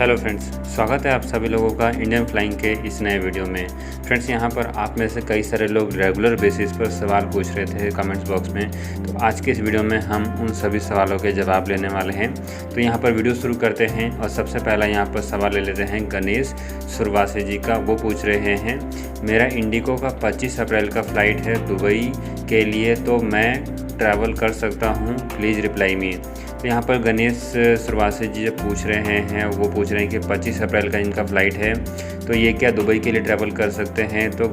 Hello friends, स्वागत है आप सभी लोगों का इंडियन फ्लाइंग के इस नए वीडियो में। फ्रेंड्स, यहाँ पर आप में से कई सारे लोग रेगुलर बेसिस पर सवाल पूछ रहे थे कमेंट्स बॉक्स में। तो आज के इस वीडियो में हम उन सभी सवालों के जवाब लेने वाले हैं। तो यहाँ पर वीडियो शुरू करते हैं और सबसे पहला यहाँ पर सवाल ले लेते हैं गणेश सुरवासे जी का। वो पूछ रहे हैं, मेरा इंडिगो का 25 अप्रैल का फ़्लाइट है दुबई के लिए, तो मैं ट्रैवल कर सकता हूँ? Please reply me. तो यहाँ पर गणेश सुरवासे जी जब पूछ रहे हैं, वो पूछ रहे हैं कि 25 अप्रैल का इनका फ़्लाइट है, तो ये क्या दुबई के लिए ट्रैवल कर सकते हैं? तो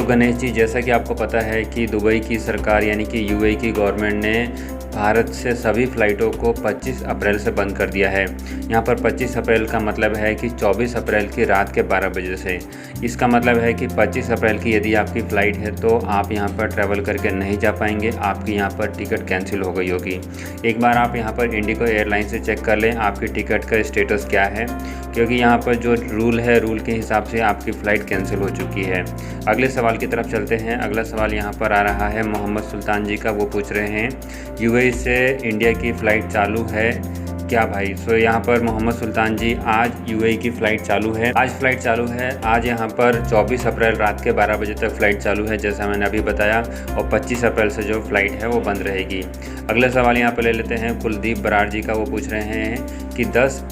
गणेश जी जैसा कि आपको पता है कि दुबई की सरकार यानी कि यूएई की गवर्नमेंट ने भारत से सभी फ़्लाइटों को 25 अप्रैल से बंद कर दिया है। यहाँ पर 25 अप्रैल का मतलब है कि 24 अप्रैल की रात के 12 बजे से। इसका मतलब है कि 25 अप्रैल की यदि आपकी फ़्लाइट है तो आप यहाँ पर ट्रैवल करके नहीं जा पाएंगे, आपकी यहाँ पर टिकट कैंसिल हो गई होगी। एक बार आप यहाँ पर इंडिगो एयरलाइन से चेक कर लें आपकी टिकट का स्टेटस क्या है, क्योंकि यहाँ पर जो रूल है, रूल के हिसाब से आपकी फ़्लाइट कैंसिल हो चुकी है। अगले सवाल की तरफ चलते हैं। अगला सवाल यहाँ पर आ रहा है मोहम्मद सुल्तान जी का। वो पूछ रहे हैं, यूएई से इंडिया की फ़्लाइट चालू है क्या भाई? सो यहाँ पर मोहम्मद सुल्तान जी, आज यूएई की फ़्लाइट चालू है। आज फ़्लाइट चालू है। आज यहाँ पर 24 अप्रैल रात के 12 बजे तक फ़्लाइट चालू है, जैसा मैंने अभी बताया, और 25 अप्रैल से जो फ़्लाइट है वो बंद रहेगी। अगला सवाल यहाँ पर ले लेते हैं कुलदीप बराड़ जी का। वो पूछ रहे हैं कि 10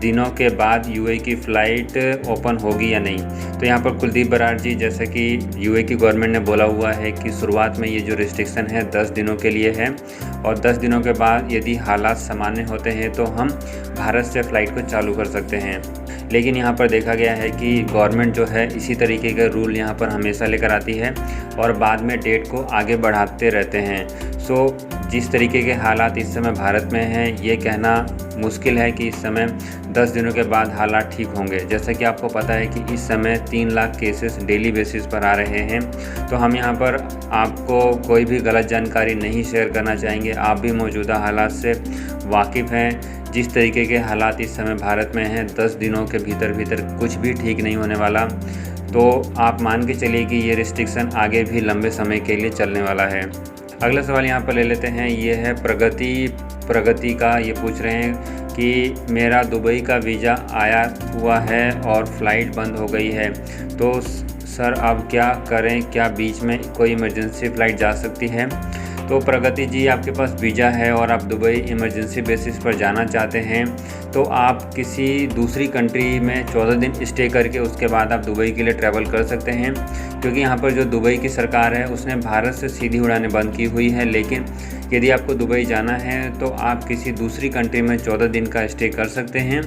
दिनों के बाद यूएई की फ़्लाइट ओपन होगी या नहीं? तो यहाँ पर कुलदीप बराड़ जी, जैसे कि यूएई की गवर्नमेंट ने बोला हुआ है कि शुरुआत में ये जो रिस्ट्रिक्शन है 10 दिनों के लिए है, और 10 दिनों के बाद यदि हालात सामान्य होते हैं तो हम भारत से फ़्लाइट को चालू कर सकते हैं। लेकिन यहाँ पर देखा गया है कि गवर्नमेंट जो है इसी तरीके के रूल यहाँ पर हमेशा लेकर आती है और बाद में डेट को आगे बढ़ाते रहते हैं। सो जिस तरीके के हालात इस समय भारत में हैं, ये कहना मुश्किल है कि इस समय 10 दिनों के बाद हालात ठीक होंगे। जैसा कि आपको पता है कि इस समय 3 लाख केसेस डेली बेसिस पर आ रहे हैं। तो हम यहाँ पर आपको कोई भी गलत जानकारी नहीं शेयर करना चाहेंगे। आप भी मौजूदा हालात से वाकिफ़ हैं। जिस तरीके के हालात इस समय भारत में हैं, 10 दिनों के भीतर कुछ भी ठीक नहीं होने वाला। तो आप मान के चलिए कि ये रिस्ट्रिक्शन आगे भी लंबे समय के लिए चलने वाला है। अगला सवाल यहाँ पर ले लेते हैं। ये है प्रगति का। ये पूछ रहे हैं कि मेरा दुबई का वीज़ा आया हुआ है और फ़्लाइट बंद हो गई है, तो सर अब क्या करें? क्या बीच में कोई इमरजेंसी फ़्लाइट जा सकती है? तो प्रगति जी, आपके पास वीज़ा है और आप दुबई इमरजेंसी बेसिस पर जाना चाहते हैं, तो आप किसी दूसरी कंट्री में 14 दिन स्टे करके उसके बाद आप दुबई के लिए ट्रैवल कर सकते हैं। क्योंकि यहाँ पर जो दुबई की सरकार है उसने भारत से सीधी उड़ानें बंद की हुई है। लेकिन यदि आपको दुबई जाना है तो आप किसी दूसरी कंट्री में 14 दिन का स्टे कर सकते हैं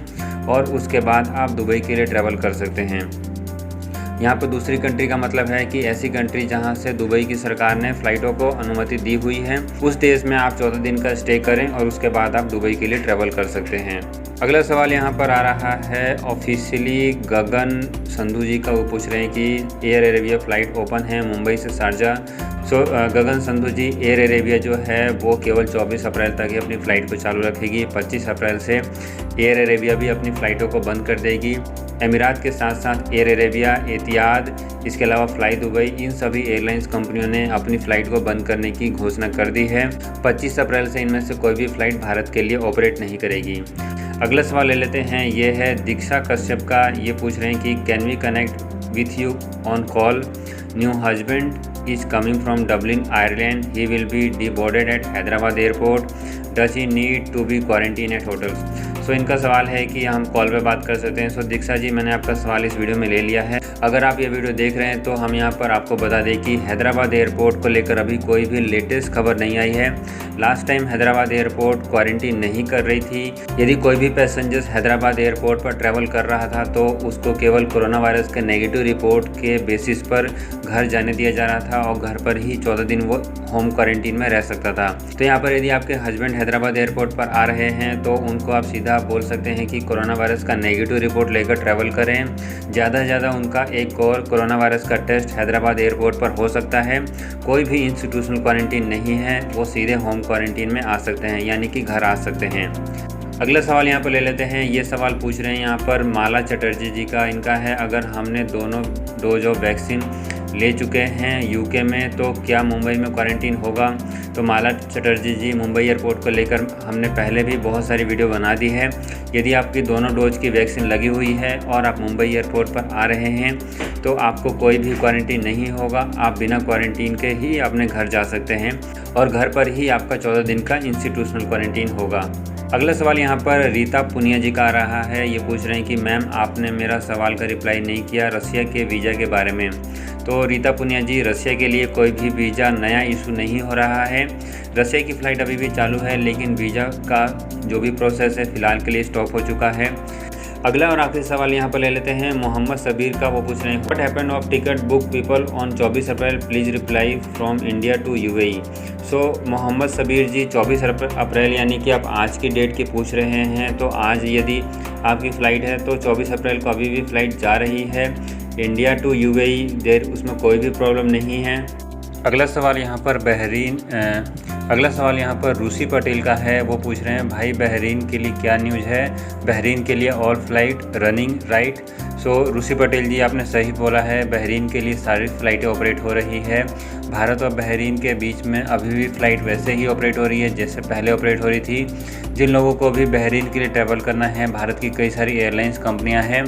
और उसके बाद आप दुबई के लिए ट्रैवल कर सकते हैं। यहाँ पर दूसरी कंट्री का मतलब है कि ऐसी कंट्री जहाँ से दुबई की सरकार ने फ़्लाइटों को अनुमति दी हुई है, उस देश में आप 14 दिन का स्टे करें और उसके बाद आप दुबई के लिए ट्रैवल कर सकते हैं। अगला सवाल यहाँ पर आ रहा है ऑफिशियली गगन संधू जी का। वो पूछ रहे हैं कि एयर अरेबिया फ़्लाइट ओपन है मुंबई से शारजा। गगन संधू जी, एयर अरेबिया जो है वो केवल 24 अप्रैल तक ही अपनी फ़्लाइट को चालू रखेगी। 25 अप्रैल से एयर अरेबिया भी अपनी फ़्लाइटों को बंद कर देगी। एमिरात के साथ साथ एयर अरेबिया, एतिहाद, इसके अलावा फ्लाई दुबई, इन सभी एयरलाइंस कंपनियों ने अपनी फ़्लाइट को बंद करने की घोषणा कर दी है। 25 अप्रैल से इनमें से कोई भी फ़्लाइट भारत के लिए ऑपरेट नहीं करेगी। अगला सवाल ले लेते हैं। ये है दीक्षा कश्यप का। ये पूछ रहे हैं कि can we connect with you on call? New husband is coming from Dublin Ireland, he will be deboarded at Hyderabad airport, does he need to be quarantine at hotels? So इनका सवाल है कि हम कॉल पे बात कर सकते हैं। सो दीक्षा जी, मैंने आपका सवाल इस वीडियो में ले लिया है। अगर आप ये वीडियो देख रहे हैं तो हम यहाँ पर आपको बता दें कि हैदराबाद एयरपोर्ट को लेकर अभी कोई भी लेटेस्ट खबर नहीं आई है। Last time Hyderabad airport quarantine नहीं कर रही थी। यदि कोई भी पैसेंजर्स हैदराबाद एयरपोर्ट पर ट्रैवल कर रहा था तो उसको केवल कोरोना वायरस के नेगेटिव रिपोर्ट के बेसिस पर घर जाने दिया जा रहा था और घर पर ही 14 दिन वो होम क्वारंटीन में रह सकता था। तो यहाँ पर यदि आपके हस्बैंड हैदराबाद एयरपोर्ट पर आ रहे हैं तो उनको आप सीधा बोल सकते हैं कि कोरोना वायरस का नेगेटिव रिपोर्ट लेकर ट्रैवल करें। ज़्यादा से ज़्यादा उनका एक और कोरोना वायरस का टेस्ट हैदराबाद एयरपोर्ट पर हो सकता है। कोई भी इंस्टीट्यूशनल क्वारंटीन नहीं है, वो सीधे होम क्वारंटीन में आ सकते हैं, यानी कि घर आ सकते हैं। अगला सवाल यहाँ पर ले लेते हैं। ये सवाल पूछ रहे हैं यहाँ पर माला चटर्जी जी का। इनका है, अगर हमने दोनों डोज ऑफ वैक्सीन ले चुके हैं यूके में, तो क्या मुंबई में क्वारंटीन होगा? तो माला चटर्जी जी, मुंबई एयरपोर्ट को लेकर हमने पहले भी बहुत सारी वीडियो बना दी है। यदि आपकी दोनों डोज की वैक्सीन लगी हुई है और आप मुंबई एयरपोर्ट पर आ रहे हैं तो आपको कोई भी क्वारंटीन नहीं होगा। आप बिना क्वारंटीन के ही अपने घर जा सकते हैं और घर पर ही आपका 14 दिन का इंस्टीट्यूशनल क्वारंटीन होगा। अगला सवाल यहाँ पर रीता पुनिया जी का आ रहा है। ये पूछ रहे हैं कि मैम आपने मेरा सवाल का रिप्लाई नहीं किया रसिया के वीज़ा के बारे में। तो रीता पुनिया जी, रसिया के लिए कोई भी वीज़ा नया इशू नहीं हो रहा है। रसिया की फ़्लाइट अभी भी चालू है, लेकिन वीज़ा का जो भी प्रोसेस है फ़िलहाल के लिए स्टॉप हो चुका है। अगला और आखिरी सवाल यहाँ पर ले लेते हैं मोहम्मद सबीर का। वो पूछ रहे हैं what happened of ticket book people on 24 April, please reply from India to UAE. So Mohammad Sabir ji, 24 अप्रैल यानी कि आप आज की डेट की पूछ रहे हैं, तो आज यदि आपकी फ़्लाइट है तो 24 अप्रैल को अभी भी फ़्लाइट जा रही है इंडिया टू यूएई, उसमें कोई भी प्रॉब्लम नहीं है। अगला सवाल यहाँ पर रूसी पटेल का है। वो पूछ रहे हैं भाई बहरीन के लिए क्या न्यूज़ है? बहरीन के लिए ऑल फ्लाइट रनिंग राइट? सो रूसी पटेल जी, आपने सही बोला है, बहरीन के लिए सारी फ़्लाइटें ऑपरेट हो रही है। भारत और बहरीन के बीच में अभी भी फ़्लाइट वैसे ही ऑपरेट हो रही है जैसे पहले ऑपरेट हो रही थी। जिन लोगों को भी बहरीन के लिए ट्रैवल करना है, भारत की कई सारी एयरलाइंस कंपनियां हैं।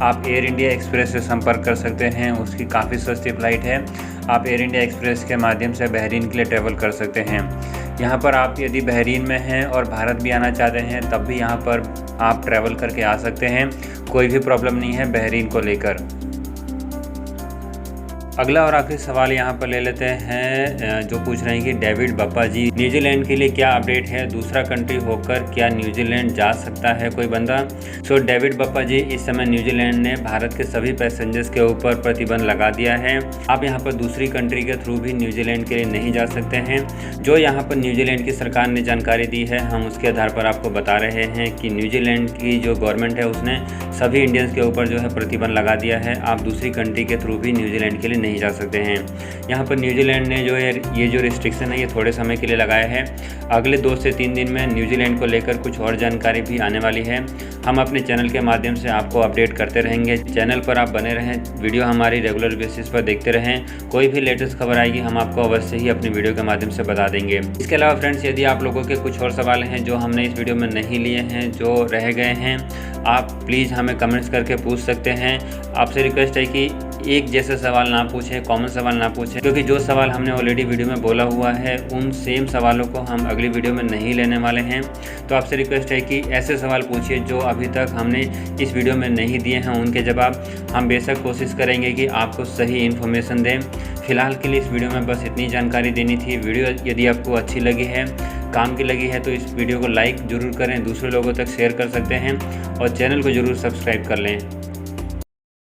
आप एयर इंडिया एक्सप्रेस से संपर्क कर सकते हैं, उसकी काफ़ी सस्ती फ़्लाइट है। आप एयर इंडिया एक्सप्रेस के माध्यम से बहरीन के लिए ट्रैवल कर सकते हैं। यहाँ पर आप यदि बहरीन में हैं और भारत भी आना चाहते हैं तब भी यहाँ पर आप ट्रैवल करके आ सकते हैं, कोई भी प्रॉब्लम नहीं है बहरीन को लेकर। अगला और आखिरी सवाल यहाँ पर ले लेते हैं, जो पूछ रहे हैं कि डेविड बप्पा जी, न्यूजीलैंड के लिए क्या अपडेट है? दूसरा कंट्री होकर क्या न्यूजीलैंड जा सकता है कोई बंदा? सो डेविड बप्पा जी, इस समय न्यूजीलैंड ने भारत के सभी पैसेंजर्स के ऊपर प्रतिबंध लगा दिया है। आप यहाँ पर दूसरी कंट्री के थ्रू भी न्यूजीलैंड के लिए नहीं जा सकते हैं। जो यहाँ पर न्यूजीलैंड की सरकार ने जानकारी दी है, हम उसके आधार पर आपको बता रहे हैं कि न्यूजीलैंड की जो गवर्नमेंट है उसने सभी इंडियंस के ऊपर जो है प्रतिबंध लगा दिया है। आप दूसरी कंट्री के थ्रू भी न्यूजीलैंड के लिए नहीं जा सकते हैं। यहाँ पर न्यूजीलैंड ने जो है ये जो रिस्ट्रिक्शन है ये थोड़े समय के लिए लगाया है। अगले 2 से 3 दिन में न्यूजीलैंड को लेकर कुछ और जानकारी भी आने वाली है। हम अपने चैनल के माध्यम से आपको अपडेट करते रहेंगे। चैनल पर आप बने रहें, वीडियो हमारी रेगुलर बेसिस पर देखते रहें। कोई भी लेटेस्ट खबर आएगी हम आपको अवश्य ही अपनी वीडियो के माध्यम से बता देंगे। इसके अलावा फ्रेंड्स, यदि आप लोगों के कुछ और सवाल हैं जो हमने इस वीडियो में नहीं लिए हैं, जो रह गए हैं, आप प्लीज़ हमें कमेंट्स करके पूछ सकते हैं। आपसे रिक्वेस्ट है कि एक जैसे सवाल ना पूछें, कॉमन सवाल ना पूछें, क्योंकि जो सवाल हमने ऑलरेडी वीडियो में बोला हुआ है उन सेम सवालों को हम अगली वीडियो में नहीं लेने वाले हैं। तो आपसे रिक्वेस्ट है कि ऐसे सवाल पूछिए जो अभी तक हमने इस वीडियो में नहीं दिए हैं, उनके जवाब हम बेशक कोशिश करेंगे कि आपको सही इन्फॉर्मेशन दें। फिलहाल के लिए इस वीडियो में बस इतनी जानकारी देनी थी। वीडियो यदि आपको अच्छी लगी है, काम की लगी है, तो इस वीडियो को लाइक ज़रूर करें, दूसरे लोगों तक शेयर कर सकते हैं और चैनल को ज़रूर सब्सक्राइब कर लें।